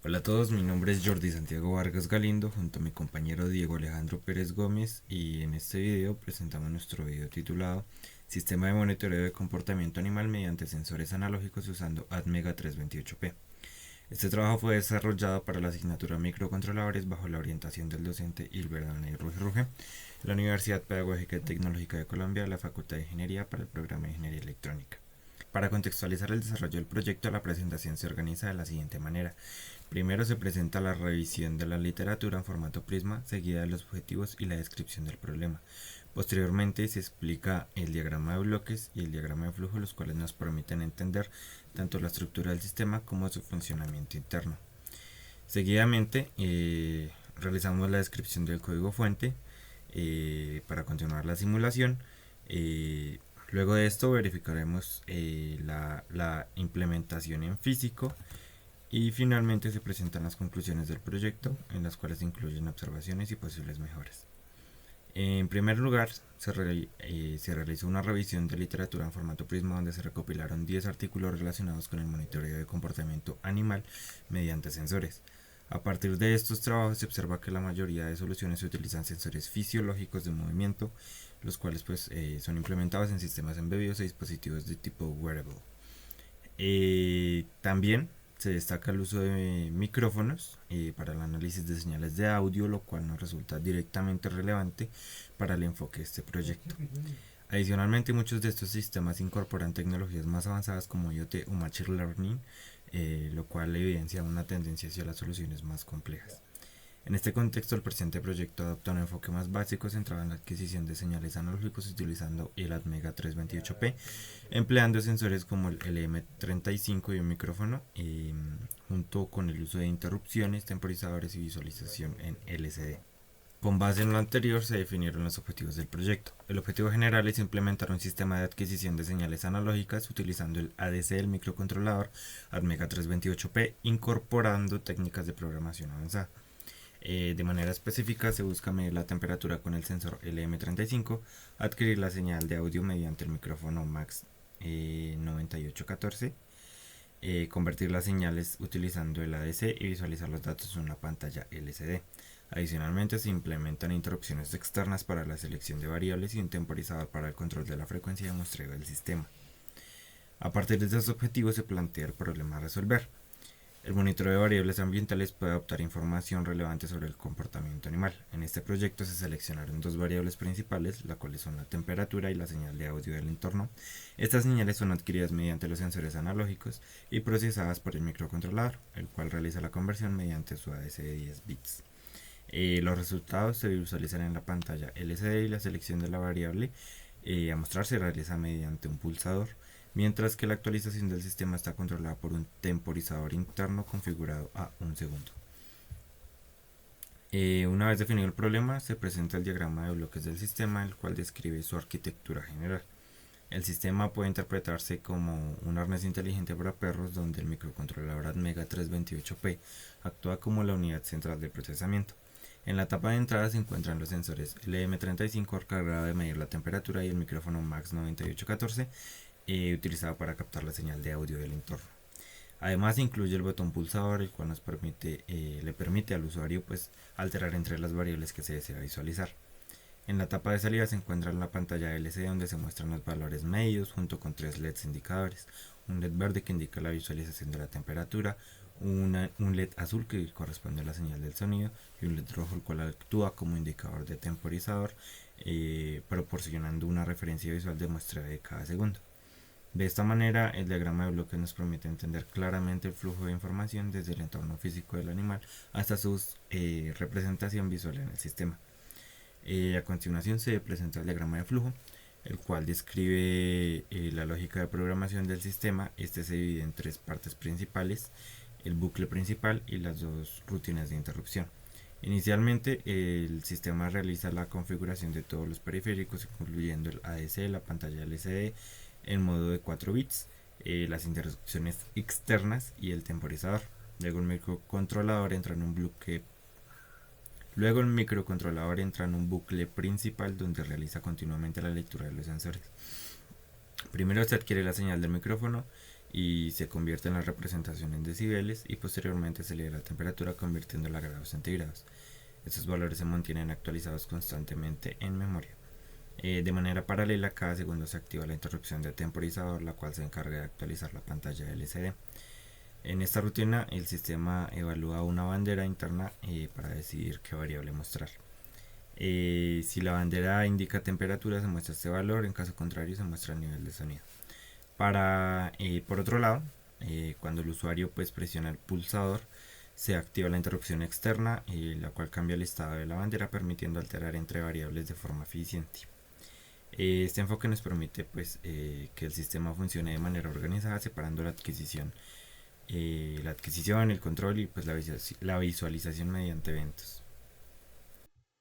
Hola a todos, mi nombre es Jordi Santiago Vargas Galindo junto a mi compañero Diego Alejandro Pérez Gómez y en este video presentamos nuestro video titulado Sistema de monitoreo de comportamiento animal mediante sensores analógicos usando ATmega 328P. Este trabajo fue desarrollado para la asignatura Microcontroladores bajo la orientación del docente Hilbert Ruge de la Universidad Pedagógica y Tecnológica de Colombia de la Facultad de Ingeniería para el programa de Ingeniería Electrónica. Para contextualizar el desarrollo del proyecto, la presentación se organiza de la siguiente manera. Primero se presenta la revisión de la literatura en formato Prisma, seguida de los objetivos y la descripción del problema. Posteriormente se explica el diagrama de bloques y el diagrama de flujo, los cuales nos permiten entender tanto la estructura del sistema como su funcionamiento interno. Seguidamente realizamos la descripción del código fuente para continuar la simulación. Luego de esto verificaremos la implementación en físico y finalmente se presentan las conclusiones del proyecto, en las cuales se incluyen observaciones y posibles mejoras. En primer lugar, se realizó una revisión de literatura en formato Prisma donde se recopilaron 10 artículos relacionados con el monitoreo de comportamiento animal mediante sensores. A partir de estos trabajos se observa que la mayoría de soluciones utilizan sensores fisiológicos de movimiento, los cuales son implementados en sistemas embebidos y dispositivos de tipo wearable. También se destaca el uso de micrófonos para el análisis de señales de audio, lo cual nos resulta directamente relevante para el enfoque de este proyecto. Adicionalmente, muchos de estos sistemas incorporan tecnologías más avanzadas como IoT o Machine Learning, lo cual evidencia una tendencia hacia las soluciones más complejas. En este contexto, el presente proyecto adopta un enfoque más básico centrado en la adquisición de señales analógicos utilizando el ATmega 328P, empleando sensores como el LM35 y un micrófono, junto con el uso de interrupciones, temporizadores y visualización en LCD. Con base en lo anterior se definieron los objetivos del proyecto. El objetivo general es implementar un sistema de adquisición de señales analógicas utilizando el ADC del microcontrolador ATmega 328P, incorporando técnicas de programación avanzada. De manera específica se busca medir la temperatura con el sensor LM35, adquirir la señal de audio mediante el micrófono MAX 9814, convertir las señales utilizando el ADC y visualizar los datos en una pantalla LCD. Adicionalmente se implementan interrupciones externas para la selección de variables y un temporizador para el control de la frecuencia de muestreo del sistema. A partir de estos objetivos se plantea el problema a resolver. El monitoreo de variables ambientales puede adoptar información relevante sobre el comportamiento animal. En este proyecto se seleccionaron dos variables principales, las cuales son la temperatura y la señal de audio del entorno. Estas señales son adquiridas mediante los sensores analógicos y procesadas por el microcontrolador, el cual realiza la conversión mediante su ADC de 10 bits. Los resultados se visualizan en la pantalla LCD y la selección de la variable a mostrar se realiza mediante un pulsador, mientras que la actualización del sistema está controlada por un temporizador interno configurado a 1 segundo. Una vez definido el problema, se presenta el diagrama de bloques del sistema, el cual describe su arquitectura general. El sistema puede interpretarse como un arnés inteligente para perros donde el microcontrolador ATmega 328P actúa como la unidad central de procesamiento. En la tapa de entrada se encuentran los sensores LM35 encargado de medir la temperatura y el micrófono MAX 9814 utilizado para captar la señal de audio del entorno. Además incluye el botón pulsador, el cual le permite al usuario alterar entre las variables que se desea visualizar. En la tapa de salida se encuentra la pantalla LCD donde se muestran los valores medios junto con 3 LEDs indicadores. Un LED verde que indica la visualización de la temperatura, un LED azul que corresponde a la señal del sonido y un LED rojo el cual actúa como indicador de temporizador, proporcionando una referencia visual de muestra de cada segundo. De esta manera, el diagrama de bloques nos permite entender claramente el flujo de información desde el entorno físico del animal hasta su representación visual en el sistema. A continuación se presenta el diagrama de flujo, el cual describe la lógica de programación del sistema. Este se divide en tres partes principales: el bucle principal y las dos rutinas de interrupción. Inicialmente, el sistema realiza la configuración de todos los periféricos, incluyendo el ADC, la pantalla LCD, en modo de 4 bits, las interrupciones externas y el temporizador. Luego el microcontrolador entra en un bucle principal donde realiza continuamente la lectura de los sensores. Primero se adquiere la señal del micrófono y se convierte en la representación en decibeles y posteriormente se lee la temperatura convirtiéndola a grados centígrados. Estos valores se mantienen actualizados constantemente en memoria. De manera paralela, cada segundo se activa la interrupción de temporizador, la cual se encarga de actualizar la pantalla LCD. En esta rutina, el sistema evalúa una bandera interna para decidir qué variable mostrar. Si la bandera indica temperatura, se muestra este valor, en caso contrario, se muestra el nivel de sonido. Por otro lado, cuando el usuario pues, presiona el pulsador, se activa la interrupción externa, la cual cambia el estado de la bandera, permitiendo alterar entre variables de forma eficiente. Este enfoque nos permite pues, que el sistema funcione de manera organizada, separando la adquisición, el control y pues, la visualización mediante eventos.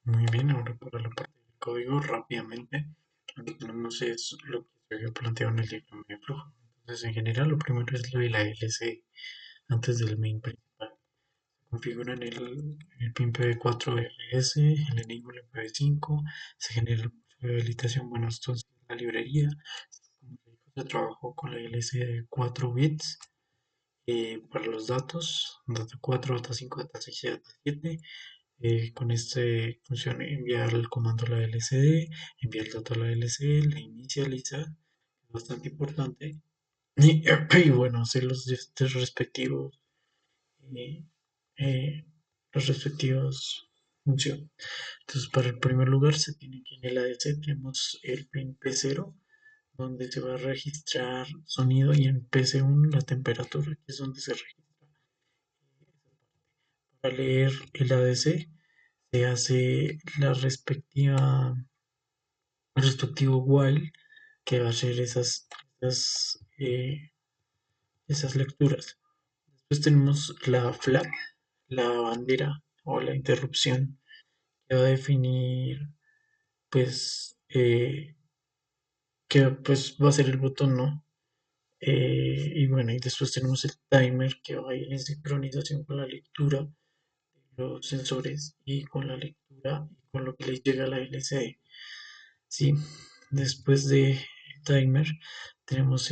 Muy bien, ahora para la parte del código rápidamente. Lo que tenemos es lo que se había planteado en el diagrama de flujo. Entonces, en general, lo primero es lo de la LC antes del main principal. Configuran el pin PV4RS, el enable PV5, se genera el proceso de habilitación. Bueno, esto es la librería. Como se dijo, se trabajó con la LC de 4 bits para los datos, data 4, data 5, data 6 y data 7. Con este función enviar el comando a la LCD, enviar el dato a la LCD, la inicializa, es bastante importante. Y bueno, hacer respectivos eh, eh, los respectivos funciones. Entonces, para el primer lugar se tiene que en el ADC tenemos el pin P0, donde se va a registrar sonido, y en PC1 la temperatura, que es donde se registra. Para leer el ADC se hace el respectivo while que va a hacer esas, eh, esas lecturas. Después tenemos la flag, la bandera o la interrupción, que va a definir pues que pues va a ser el botón no. Y bueno, y después tenemos el timer, que va a ir en sincronización con la lectura de los sensores y con la lectura y con lo que les llega a la LCD. Sí, después de timer tenemos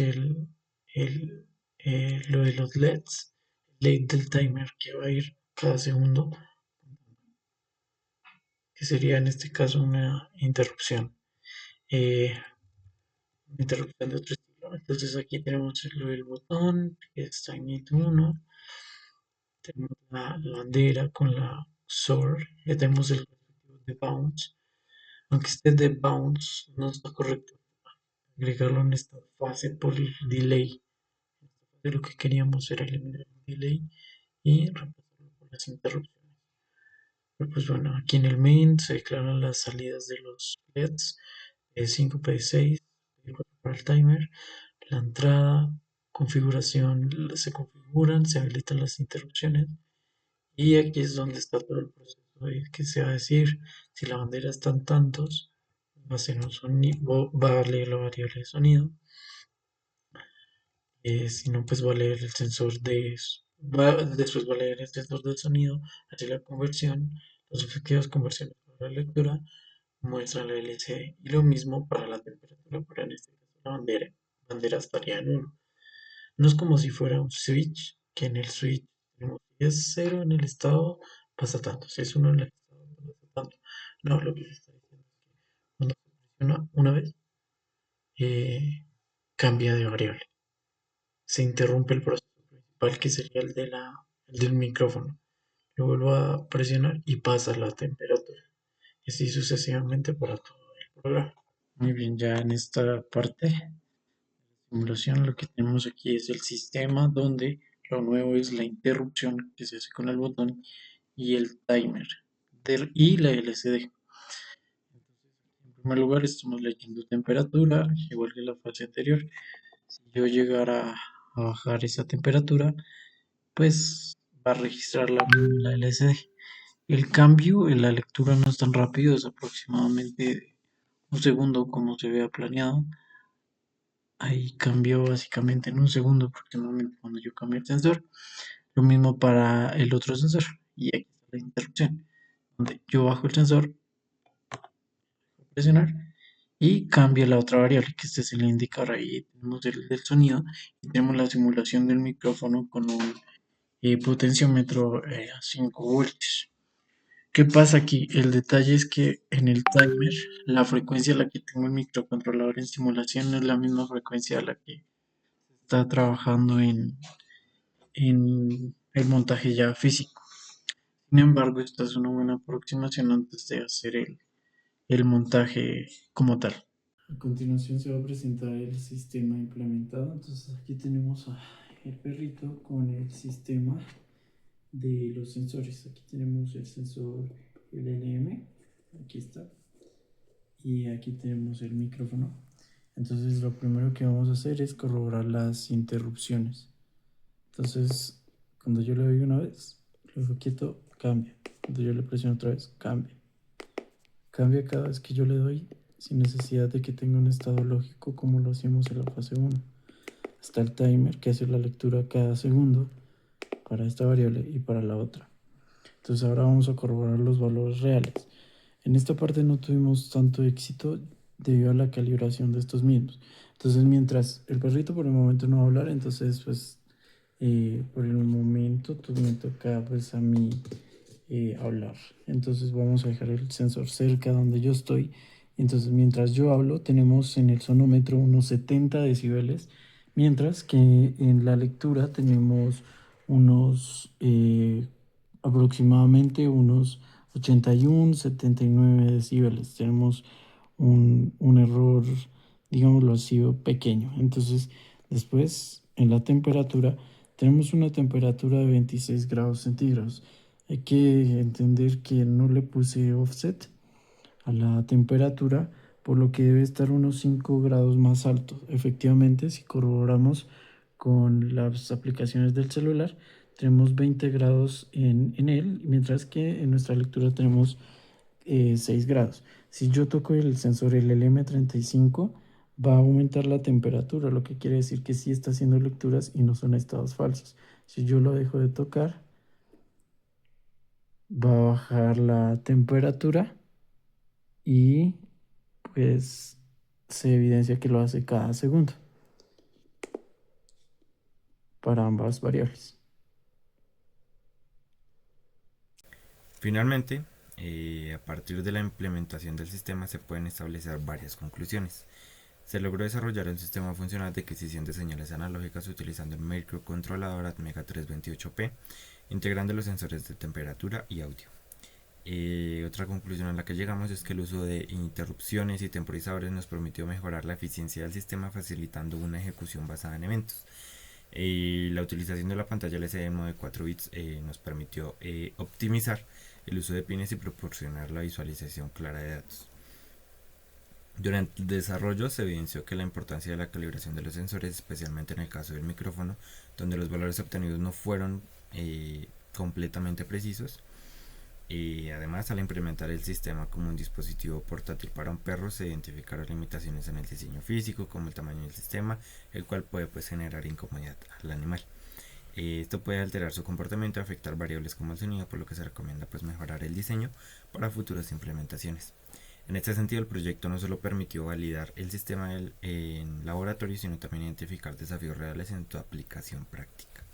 lo de los LEDs, LED del timer, que va a ir cada segundo, que sería en este caso eh, una interrupción de otro estilo. Entonces aquí tenemos lo del botón, que es Tiny 1, tenemos la bandera con la sword, ya tenemos el respectivo de bounce, aunque este de bounce no está correcto agregarlo en esta fase por el delay. De lo que queríamos era eliminar el delay y reemplazarlo por las interrupciones. Pero pues bueno, aquí en el main se declaran las salidas de los LEDs, P5, P6, P4 para el timer, la entrada, configuración, se configuran, se habilitan las interrupciones, y aquí es donde está todo el proceso que se va a decir si la bandera está en tantos, va a ser un sonido, va a leer la variable de sonido. Si no, pues va a leer el sensor después va a leer el sensor de sonido, hacer la conversión, las efectivas conversiones para la lectura, muestra la LCD. Y lo mismo para la temperatura, pero en este caso la bandera estaría en 1. No es como si fuera un switch, que en el switch tenemos, si es 0 en el estado, pasa tanto, si es 1 en el estado, pasa tanto. No, lo que se está diciendo es que cuando se presiona una vez, eh, cambia de variable, se interrumpe el proceso principal, que sería el del micrófono. Lo vuelvo a presionar y pasa la temperatura. Y así sucesivamente para todo el programa. Muy bien, ya en esta parte de simulación lo que tenemos aquí es el sistema, donde lo nuevo es la interrupción que se hace con el botón y el timer y la LCD. En primer lugar estamos leyendo temperatura, igual que la fase anterior. Si yo llegara a bajar esa temperatura, pues va a registrar la LCD. El cambio en la lectura no es tan rápido, es aproximadamente un segundo como se vea planeado. Ahí cambió básicamente en un segundo aproximadamente cuando yo cambié el sensor. Lo mismo para el otro sensor. Y aquí está la interrupción, donde yo bajo el sensor, presionar, y cambia la otra variable, que este es el indicador. Ahí tenemos el del sonido y tenemos la simulación del micrófono con un potenciómetro a 5 voltios. ¿Qué pasa aquí? El detalle es que en el timer la frecuencia a la que tengo el microcontrolador en simulación no es la misma frecuencia a la que está trabajando en el montaje ya físico. Sin embargo, esta es una buena aproximación antes de hacer el montaje como tal. A continuación se va a presentar el sistema implementado. Entonces aquí tenemos el perrito con el sistema de los sensores. Aquí tenemos el sensor LLM, aquí está, y aquí tenemos el micrófono. Entonces lo primero que vamos a hacer es corroborar las interrupciones. Entonces cuando yo le doy una vez, lo dejo quieto, cambia. Cuando yo le presiono otra vez, cambia. Cambia cada vez que yo le doy sin necesidad de que tenga un estado lógico como lo hacíamos en la fase 1. Está el timer que hace la lectura cada segundo para esta variable y para la otra. Entonces ahora vamos a corroborar los valores reales. En esta parte no tuvimos tanto éxito debido a la calibración de estos mismos. Entonces mientras el perrito por el momento no va a hablar, entonces pues por el momento me toca pues a mí hablar. Entonces vamos a dejar el sensor cerca donde yo estoy. Entonces mientras yo hablo tenemos en el sonómetro unos 70 decibeles, mientras que en la lectura tenemos unos aproximadamente unos 81, 79 decibeles. Tenemos un error, digámoslo así, pequeño. Entonces después en la temperatura tenemos una temperatura de 26 grados centígrados. Hay que entender que no le puse offset a la temperatura, por lo que debe estar unos 5 grados más alto. Efectivamente, si corroboramos con las aplicaciones del celular, tenemos 20 grados en él, mientras que en nuestra lectura tenemos 6 grados. Si yo toco el sensor, el LM35, va a aumentar la temperatura, lo que quiere decir que sí está haciendo lecturas y no son estados falsos. Si yo lo dejo de tocar, va a bajar la temperatura y pues se evidencia que lo hace cada segundo para ambas variables. Finalmente, a partir de la implementación del sistema se pueden establecer varias conclusiones. Se logró desarrollar un sistema funcional de adquisición de señales analógicas utilizando el microcontrolador Atmega 328P, integrando los sensores de temperatura y audio. Otra conclusión a la que llegamos es que el uso de interrupciones y temporizadores nos permitió mejorar la eficiencia del sistema facilitando una ejecución basada en eventos. La utilización de la pantalla LCD en modo de 4 bits nos permitió optimizar el uso de pines y proporcionar la visualización clara de datos. Durante el desarrollo se evidenció que la importancia de la calibración de los sensores, especialmente en el caso del micrófono, donde los valores obtenidos no fueron completamente precisos. Además, al implementar el sistema como un dispositivo portátil para un perro, se identificaron limitaciones en el diseño físico, como el tamaño del sistema, el cual puede generar incomodidad al animal. Esto puede alterar su comportamiento y afectar variables como el sonido, por lo que se recomienda mejorar el diseño para futuras implementaciones. En este sentido, el proyecto no solo permitió validar el sistema en laboratorio, sino también identificar desafíos reales en su aplicación práctica.